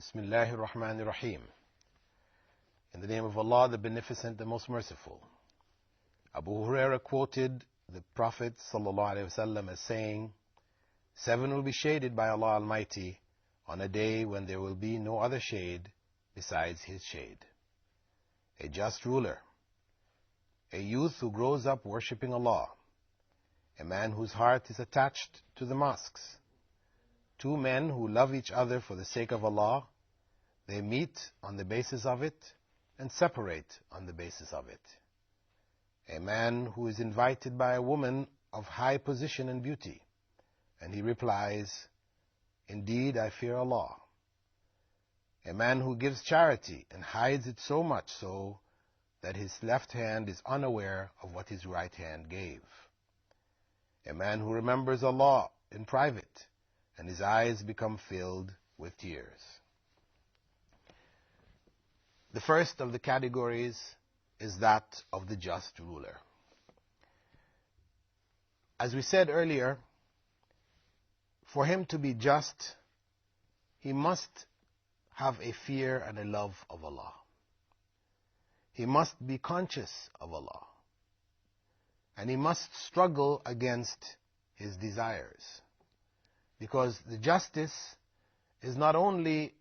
Bismillahir Rahmanir Rahim. In the name of Allah, the Beneficent, the Most Merciful. Abu Huraira quoted the Prophet ﷺ as saying, 7 will be shaded by Allah Almighty on a day when there will be no other shade besides His shade. A just ruler, a youth who grows up worshipping Allah, a man whose heart is attached to the mosques, 2 men who love each other for the sake of Allah. They meet on the basis of it and separate on the basis of it. A man who is invited by a woman of high position and beauty, and he replies, "Indeed, I fear Allah." A man who gives charity and hides it so much so that his left hand is unaware of what his right hand gave. A man who remembers Allah in private, and his eyes become filled with tears. The first of the categories is that of the just ruler. As we said earlier, for him to be just, he must have a fear and a love of Allah. He must be conscious of Allah. And he must struggle against his desires. Because the justice is not only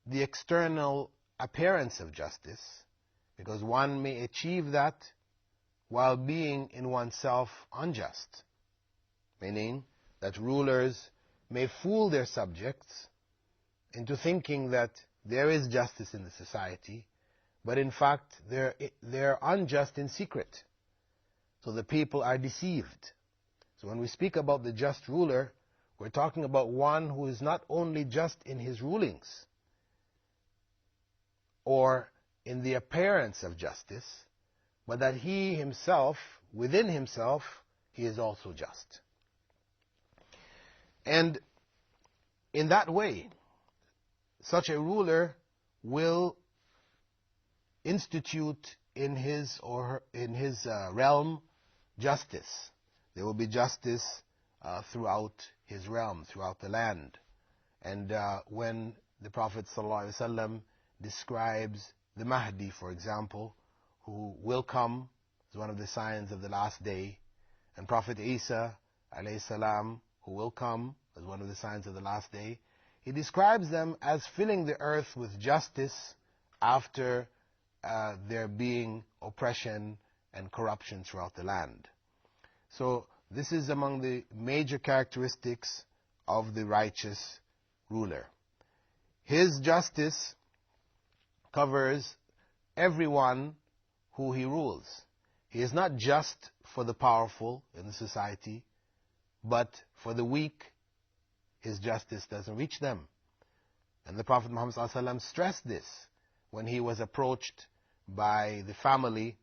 the external appearance of justice, because one may achieve that while being in oneself unjust, meaning that rulers may fool their subjects into thinking that there is justice in the society, but in fact they're unjust in secret. So the people are deceived. So when we speak about the just ruler, we're talking about one who is not only just in his rulings or in the appearance of justice, but that he himself, within himself, he is also just. And in that way, such a ruler will institute in his realm justice. There will be justice throughout his realm, throughout the land. And when the Prophet ﷺ describes the Mahdi, for example, who will come as one of the signs of the last day, and Prophet Isa alayhi salam, who will come as one of the signs of the last day, he describes them as filling the earth with justice after there being oppression and corruption throughout the land. So this is among the major characteristics of the righteous ruler. His justice covers everyone who he rules. He is not just for the powerful in the society, but for the weak, his justice doesn't reach them. And the Prophet Muhammad ﷺ stressed this when he was approached by the family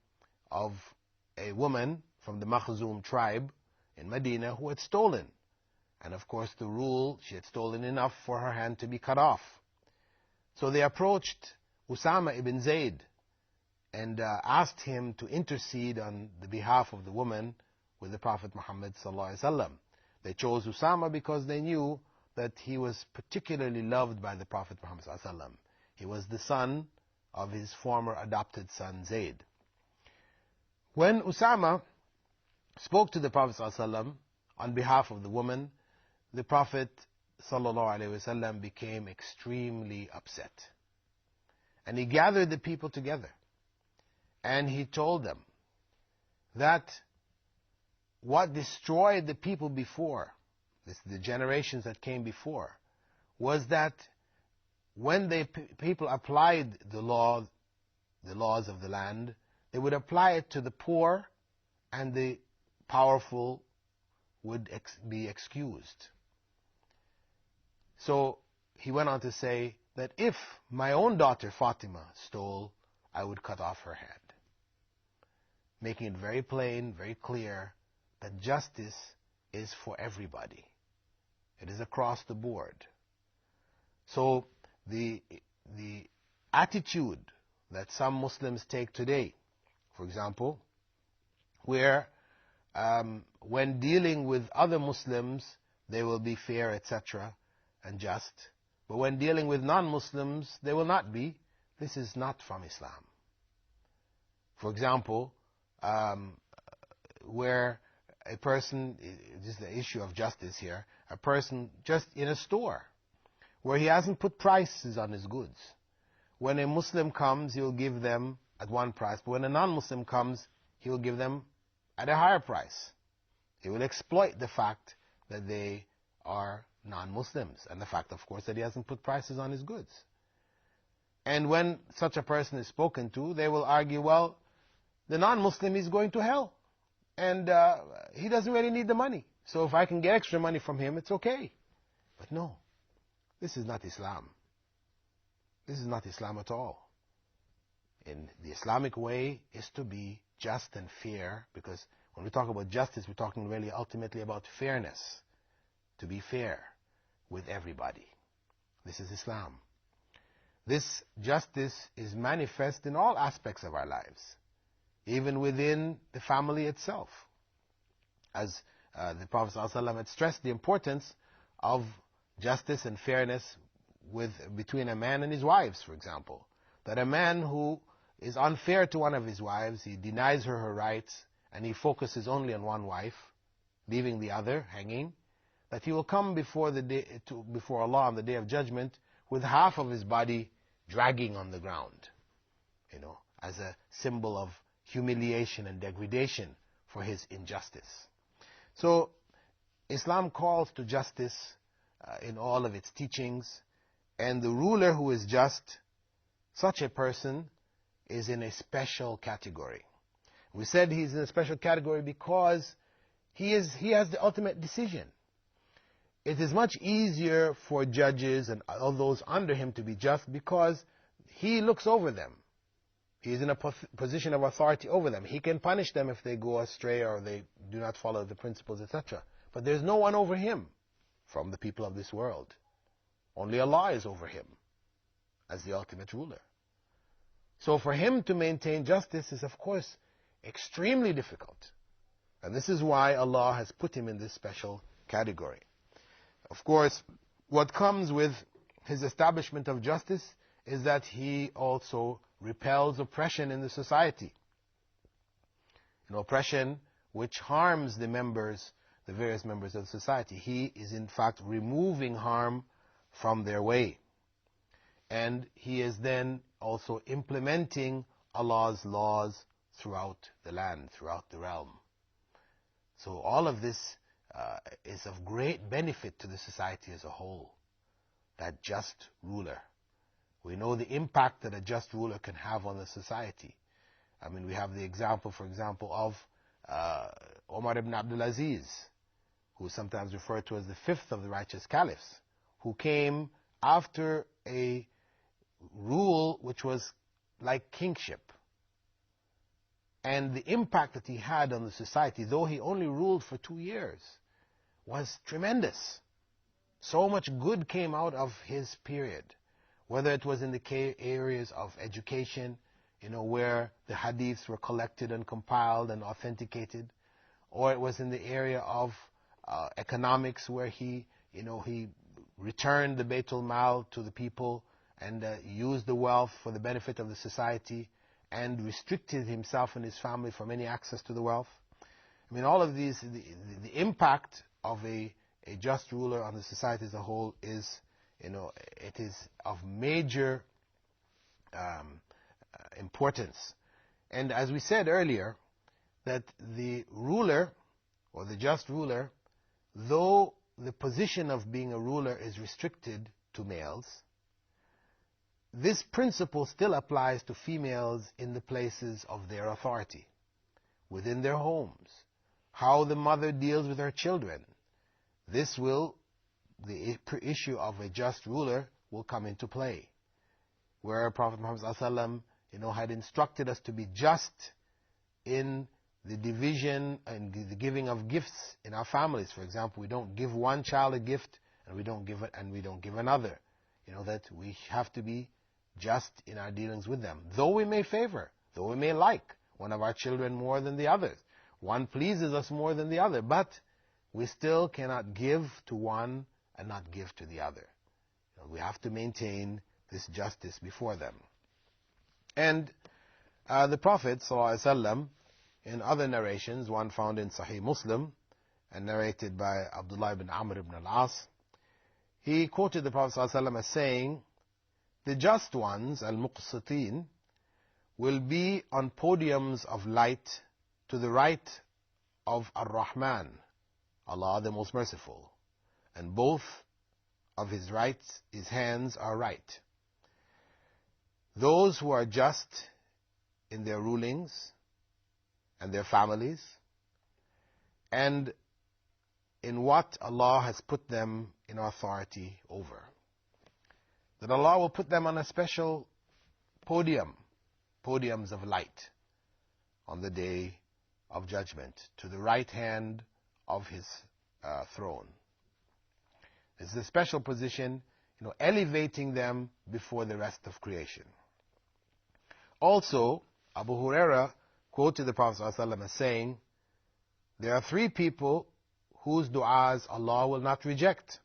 of a woman from the Makhzum tribe in Medina who had stolen. And of course the rule, she had stolen enough for her hand to be cut off. So they approached Usama ibn Zayd and asked him to intercede on the behalf of the woman with the Prophet Muhammad ﷺ. They chose Usama because they knew that he was particularly loved by the Prophet Muhammad ﷺ. He was the son of his former adopted son Zayd. When Usama spoke to the Prophet ﷺ on behalf of the woman, the Prophet ﷺ became extremely upset. And he gathered the people together. And he told them that what destroyed the people before, the generations that came before, was that when people applied the laws of the land, they would apply it to the poor, and the powerful would be excused. So he went on to say that if my own daughter Fatima stole, I would cut off her head. Making it very plain, very clear, that justice is for everybody. It is across the board. So the attitude that some Muslims take today, for example, where when dealing with other Muslims, they will be fair, etc., and just. But when dealing with non-Muslims, they will not be. This is not from Islam. For example, where a person, this is the issue of justice here, a person just in a store where he hasn't put prices on his goods. When a Muslim comes, he'll give them at one price, but when a non-Muslim comes, he will give them at a higher price. He will exploit the fact that they are non-Muslims and the fact, of course, that he hasn't put prices on his goods. And when such a person is spoken to, they will argue, well, the non-Muslim is going to hell, and he doesn't really need the money. So if I can get extra money from him, it's okay. But no, this is not Islam. This is not Islam at all. In the Islamic way is to be just and fair, because when we talk about justice, we're talking really ultimately about fairness, to be fair with everybody. This is Islam. This justice is manifest in all aspects of our lives, even within the family itself. As the Prophet ﷺ had stressed the importance of justice and fairness between a man and his wives, for example. That a man who is unfair to one of his wives, he denies her rights, and he focuses only on one wife, leaving the other hanging, that he will come before Allah on the Day of Judgment with half of his body dragging on the ground, as a symbol of humiliation and degradation for his injustice. So Islam calls to justice in all of its teachings, and the ruler who is just, such a person is in a special category. We said he's in a special category because he has the ultimate decision. It is much easier for judges and all those under him to be just because he looks over them. He is in a position of authority over them. He can punish them if they go astray or they do not follow the principles, etc. But there's no one over him from the people of this world. Only Allah is over him as the ultimate ruler. So for him to maintain justice is, of course, extremely difficult. And this is why Allah has put him in this special category. Of course, what comes with his establishment of justice is that he also repels oppression in the society. Oppression which harms the various members of society. He is in fact removing harm from their way. And he is then also implementing Allah's laws throughout the land, throughout the realm. So all of this is of great benefit to the society as a whole, that just ruler. We know the impact that a just ruler can have on the society. I mean, we have the example, for example, of Umar ibn Abdul Aziz, who is sometimes referred to as the fifth of the righteous caliphs, who came after a rule which was like kingship. And the impact that he had on the society, though he only ruled for 2 years, was tremendous. So much good came out of his period, whether it was in the areas of education, where the hadiths were collected and compiled and authenticated, or it was in the area of economics, where he returned the Baytul Mal to the people and used the wealth for the benefit of the society, and restricted himself and his family from any access to the wealth. I mean, all of these, the impact of a just ruler on the society as a whole is, it is of major importance. And as we said earlier, that the ruler, or the just ruler, though the position of being a ruler is restricted to males, this principle still applies to females in the places of their authority, within their homes, how the mother deals with her children. The issue of a just ruler will come into play, where Prophet Muhammad ﷺ, had instructed us to be just in the division and the giving of gifts in our families. For example, we don't give one child a gift and we don't give another. That we have to be just in our dealings with them. Though we may favor, though we may like one of our children more than the others, one pleases us more than the other, but we still cannot give to one and not give to the other. We have to maintain this justice before them. And the Prophet ﷺ, in other narrations, one found in Sahih Muslim and narrated by Abdullah ibn Amr ibn al-As, he quoted the Prophet ﷺ as saying, the just ones, al-muqsitin, will be on podiums of light to the right of Ar-Rahman, Allah the Most Merciful, and both of his hands are right. Those who are just in their rulings and their families, and in what Allah has put them in authority over. That Allah will put them on a special podiums of light on the day of judgment, to the right hand of his throne. This is a special position, elevating them before the rest of creation. Also, Abu Huraira quoted the Prophet ﷺ as saying, there are three people whose du'as Allah will not reject.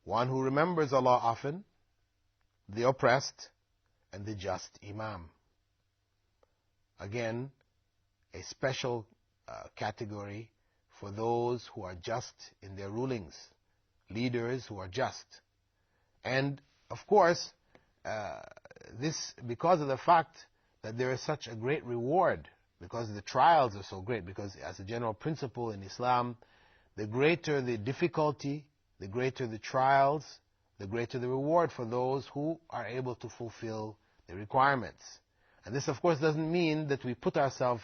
One who remembers Allah often, the oppressed, and the just imam. Again, a special category for those who are just in their rulings, leaders who are just. And of course, this because of the fact that there is such a great reward, because the trials are so great, because as a general principle in Islam, the greater the difficulty, the greater the trials, the greater the reward for those who are able to fulfill the requirements. And this, of course, doesn't mean that we put ourselves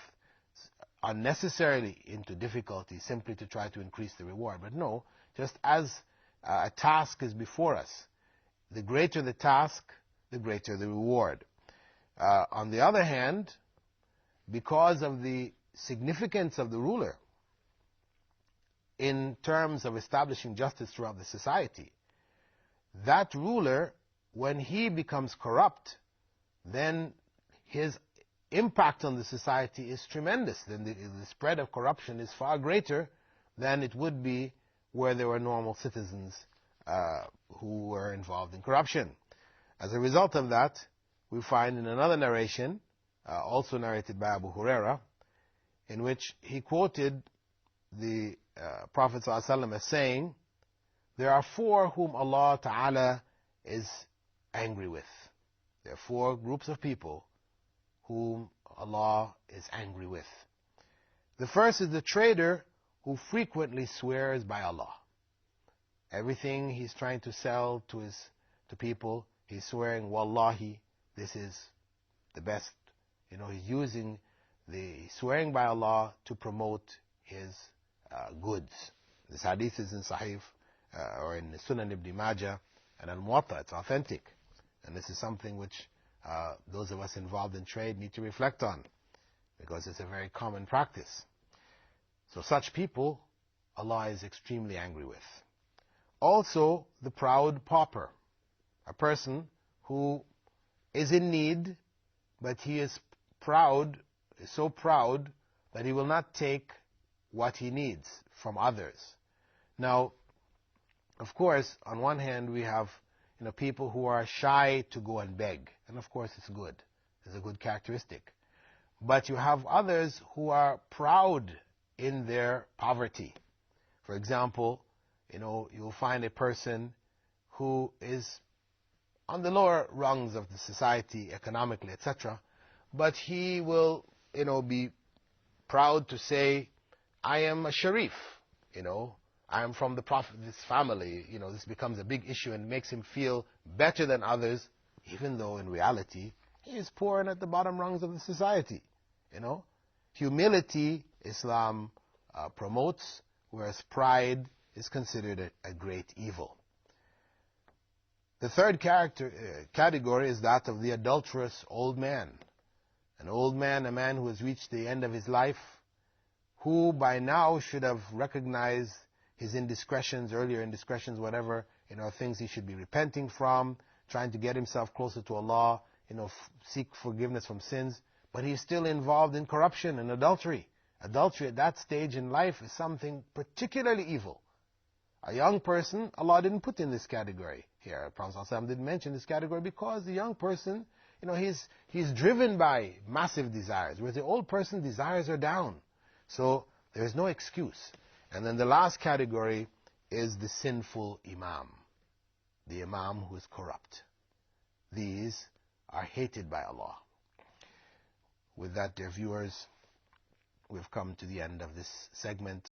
unnecessarily into difficulty simply to try to increase the reward. But no, just as a task is before us, the greater the task, the greater the reward. On the other hand, because of the significance of the ruler in terms of establishing justice throughout the society, that ruler, when he becomes corrupt, then his impact on the society is tremendous. Then the spread of corruption is far greater than it would be where there were normal citizens who were involved in corruption. As a result of that, we find in another narration, also narrated by Abu Huraira, in which he quoted the Prophet ﷺ as saying, there are four whom Allah Ta'ala is angry with. There are four groups of people whom Allah is angry with. The first is the trader who frequently swears by Allah. Everything he's trying to sell to people, he's swearing, Wallahi, this is the best. He's using the swearing by Allah to promote his goods. This hadith is in Sahih or in Sunan ibn Majah and Al-Muwatta. It's authentic. And this is something which those of us involved in trade need to reflect on, because it's a very common practice. So such people, Allah is extremely angry with. Also, the proud pauper, a person who is in need, but he is so proud that he will not take what he needs from others. Now, of course, on one hand, we have people who are shy to go and beg, and of course it's good. It's a good characteristic. But you have others who are proud in their poverty. For example, you'll find a person who is on the lower rungs of the society, economically, etc., but he will, be proud to say, I am a sharif, I am from the Prophet's family. This becomes a big issue and makes him feel better than others, even though in reality he is poor and at the bottom rungs of the society. Humility, Islam promotes, whereas pride is considered a great evil. The third category is that of the adulterous old man. An old man, a man who has reached the end of his life, who by now should have recognized his indiscretions, earlier indiscretions, whatever, things he should be repenting from, trying to get himself closer to Allah, seek forgiveness from sins, but he's still involved in corruption and adultery. Adultery at that stage in life is something particularly evil. A young person, Allah didn't put in this category. here. Prophet ﷺ didn't mention this category because the young person, he's driven by massive desires, whereas the old person, desires are down. So there's no excuse. And then the last category is the sinful imam, the imam who is corrupt. These are hated by Allah. With that, dear viewers, we've come to the end of this segment.